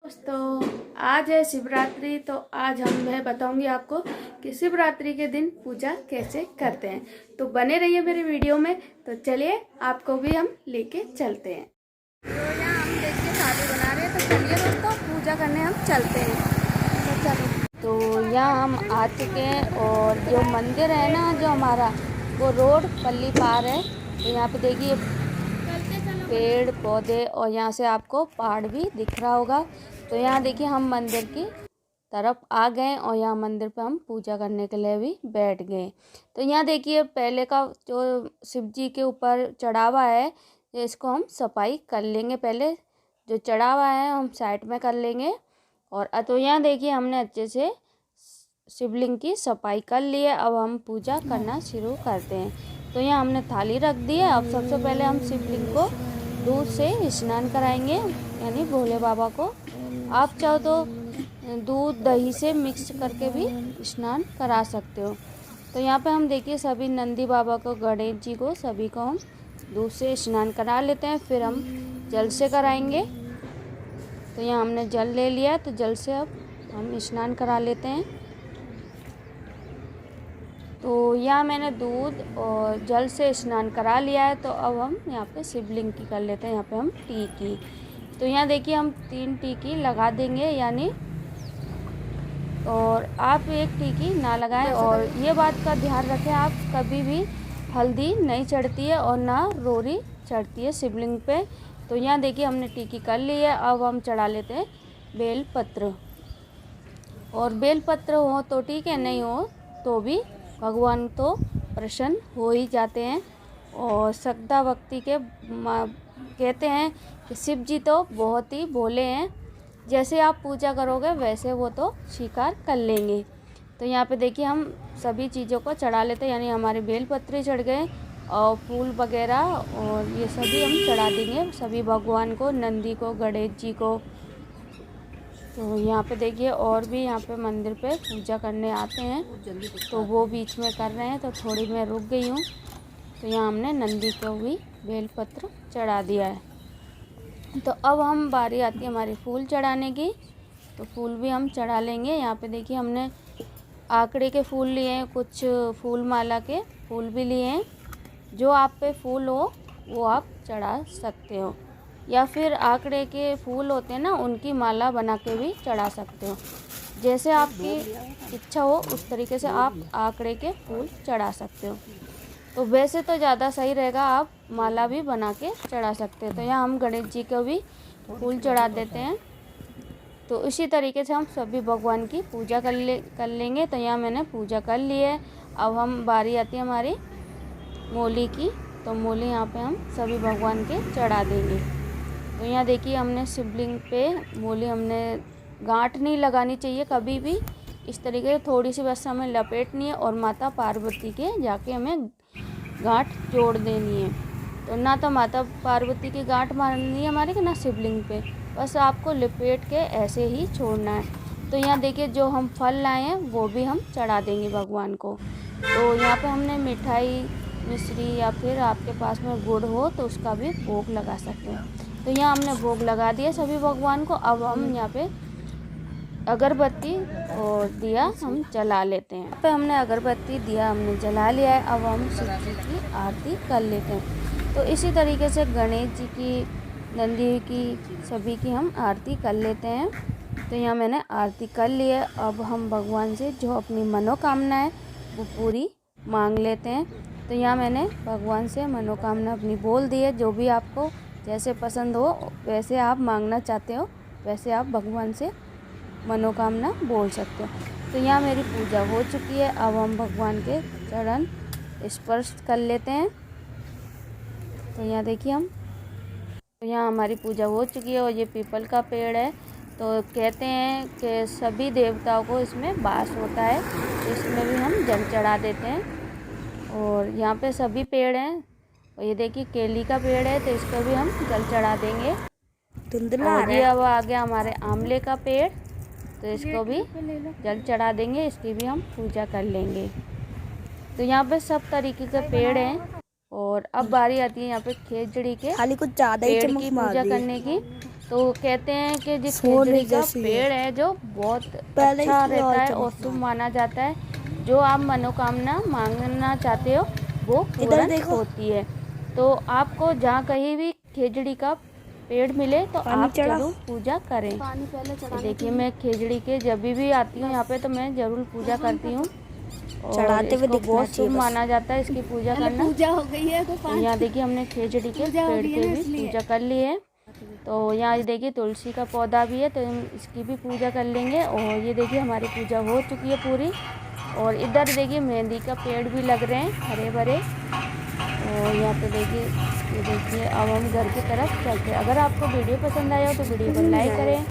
दोस्तों आज है शिवरात्रि। तो आज मैं बताऊंगी आपको कि शिवरात्रि के दिन पूजा कैसे करते हैं। तो बने रहिए मेरे वीडियो में। तो चलिए आपको भी हम लेके चलते हैं। तो यहाँ हम देखिए थाली बना रहे हैं। तो चलिए दोस्तों पूजा करने हम चलते हैं। तो चलो। तो यहाँ हम आ चुके हैं और जो मंदिर है ना जो हमारा वो रोड पल्ली पार है। तो यहाँ पे देखिए पेड़ पौधे और यहाँ से आपको पहाड़ भी दिख रहा होगा। तो यहाँ देखिए हम मंदिर की तरफ आ गए और यहाँ मंदिर पे हम पूजा करने के लिए भी बैठ गए। तो यहाँ देखिए पहले का जो शिव जी के ऊपर चढ़ावा है इसको हम सफाई कर लेंगे। पहले जो चढ़ावा है हम साइड में कर लेंगे। और तो यहाँ देखिए हमने अच्छे से शिवलिंग की सफाई कर ली है। अब हम पूजा करना शुरू करते हैं। तो यहाँ हमने थाली रख दी है। अब सबसे पहले हम शिवलिंग को दूध से स्नान कराएंगे, यानी भोले बाबा को। आप चाहो तो दूध दही से मिक्स करके भी स्नान करा सकते हो। तो यहाँ पे हम देखिए सभी नंदी बाबा को, गणेश जी को, सभी को हम दूध से स्नान करा लेते हैं। फिर हम जल से कराएंगे। तो यहाँ हमने जल ले लिया है। तो जल से अब हम स्नान करा लेते हैं। तो यहाँ मैंने दूध और जल से स्नान करा लिया है। तो अब हम यहाँ पे शिवलिंग की कर लेते हैं। यहाँ पे हम टीकी, तो यहाँ देखिए हम 3 टीकी लगा देंगे यानी, और आप एक टीकी ना लगाएं। और ये बात का ध्यान रखें, आप कभी भी हल्दी नहीं चढ़ती है और ना रोरी चढ़ती है शिवलिंग पे। तो यहाँ देखिए हमने टीकी कर ली है। अब हम चढ़ा लेते हैं बेल पत्र। और बेल पत्र हो तो ठीक है, नहीं हो तो भी भगवान तो प्रसन्न हो ही जाते हैं। और श्रद्धा भक्ति के कहते हैं कि शिव जी तो बहुत ही भोले हैं, जैसे आप पूजा करोगे वैसे वो तो स्वीकार कर लेंगे। तो यहाँ पे देखिए हम सभी चीज़ों को चढ़ा लेते हैं, यानी हमारे बेल पत्रे चढ़ गए और फूल वगैरह और ये सभी हम चढ़ा देंगे सभी भगवान को, नंदी को, गणेश जी को। तो यहाँ पे देखिए और भी यहाँ पे मंदिर पे पूजा करने आते हैं, तो वो बीच में कर रहे हैं। तो थोड़ी मैं रुक गई हूँ। तो यहाँ हमने नंदी को भी बेलपत्र चढ़ा दिया है। तो अब हम बारी आती है हमारी फूल चढ़ाने की। तो फूल भी हम चढ़ा लेंगे। यहाँ पे देखिए हमने आकड़े के फूल लिए हैं, कुछ फूल माला के फूल भी लिए हैं। जो आप पे फूल हो वो आप चढ़ा सकते हो, या फिर आकड़े के फूल होते हैं ना उनकी माला बना के भी चढ़ा सकते हो। जैसे आपकी इच्छा हो उस तरीके से आप आकड़े के फूल चढ़ा सकते हो। तो वैसे तो ज़्यादा सही रहेगा, आप माला भी बना के चढ़ा सकते हो। तो यहाँ हम गणेश जी को भी फूल चढ़ा देते हैं। तो इसी तरीके से हम सभी भगवान की पूजा कर लेंगे। तो यहाँ मैंने पूजा कर ली है। अब हम बारी आती है हमारी मोली की। तो मोली यहाँ पे हम सभी भगवान के चढ़ा देंगे। तो यहाँ देखिए हमने शिवलिंग पे मोली, हमने गांठ नहीं लगानी चाहिए कभी भी। इस तरीके से थोड़ी सी बस हमें लपेटनी है और माता पार्वती के जाके हमें गांठ जोड़ देनी है। तो ना तो माता पार्वती की गांठ मारनी है हमारे के, ना शिवलिंग पे, बस आपको लपेट के ऐसे ही छोड़ना है। तो यहाँ देखिए जो हम फल लाए हैं वो भी हम चढ़ा देंगे भगवान को। तो यहाँ पे हमने मिठाई, मिश्री या फिर आपके पास में गुड़ हो तो उसका भी भोग लगा सकते हैं। तो यहाँ हमने भोग लगा दिया सभी भगवान को। अब हम यहाँ पे अगरबत्ती और दिया हम जला लेते हैं। यहाँ पे हमने अगरबत्ती दिया हमने जला लिया है। अब हम शिव जी की आरती कर लेते हैं। तो इसी तरीके से गणेश जी की, नंदी की, सभी की हम आरती कर लेते हैं। तो यहाँ मैंने आरती कर ली है। अब हम भगवान से जो अपनी मनोकामना है वो पूरी मांग लेते हैं। तो यहाँ मैंने भगवान से मनोकामना अपनी बोल दी है। जो भी आपको जैसे पसंद हो वैसे आप मांगना चाहते हो वैसे आप भगवान से मनोकामना बोल सकते हो। तो यहाँ मेरी पूजा हो चुकी है। अब हम भगवान के चरण स्पर्श कर लेते हैं। तो यहाँ देखिए तो यहाँ हमारी पूजा हो चुकी है। और ये पीपल का पेड़ है। तो कहते हैं कि सभी देवताओं को इसमें वास होता है, तो इसमें भी हम जल चढ़ा देते हैं। और यहाँ पे सभी पेड़ हैं। और ये देखिए केली का पेड़ है, तो इसको भी हम जल चढ़ा देंगे। और ये अब आ गया हमारे आंवले का पेड़, तो इसको भी जल चढ़ा देंगे, इसकी भी हम पूजा कर लेंगे। तो यहाँ पे सब तरीके के पेड़ हैं। और अब बारी आती है यहाँ पे खेजड़ी के खाली कुछ ज़्यादा ही पेड़ की पूजा करने की। तो कहते हैं कि जिस खेजड़ी का पेड़ है जो बहुत अच्छा रहता है और शुभ माना जाता है, जो आप मनोकामना मांगना चाहते हो वो पूर्ण होती है। तो आपको जहाँ कहीं भी खेजड़ी का पेड़ मिले तो आप जरूर पूजा करें। तो देखिए मैं खेजड़ी के जब भी आती हूँ यहाँ पे तो मैं ज़रूर पूजा करती हूँ और इसको बहुत शुभ माना जाता है इसकी पूजा करना। पूजा हो गई है तो यहाँ देखिए हमने खेजड़ी के पेड़ की भी पूजा कर ली है। तो यहाँ देखिए तुलसी का पौधा भी है तो हम इसकी भी पूजा कर लेंगे। और ये देखिए हमारी पूजा हो चुकी है पूरी। और इधर देखिए मेहंदी का पेड़ भी लग रहे हैं हरे भरे। और यहाँ पे देखिए ये देखिए अब हम घर की तरफ चलते हैं। अगर आपको वीडियो पसंद आया हो तो वीडियो को लाइक करें।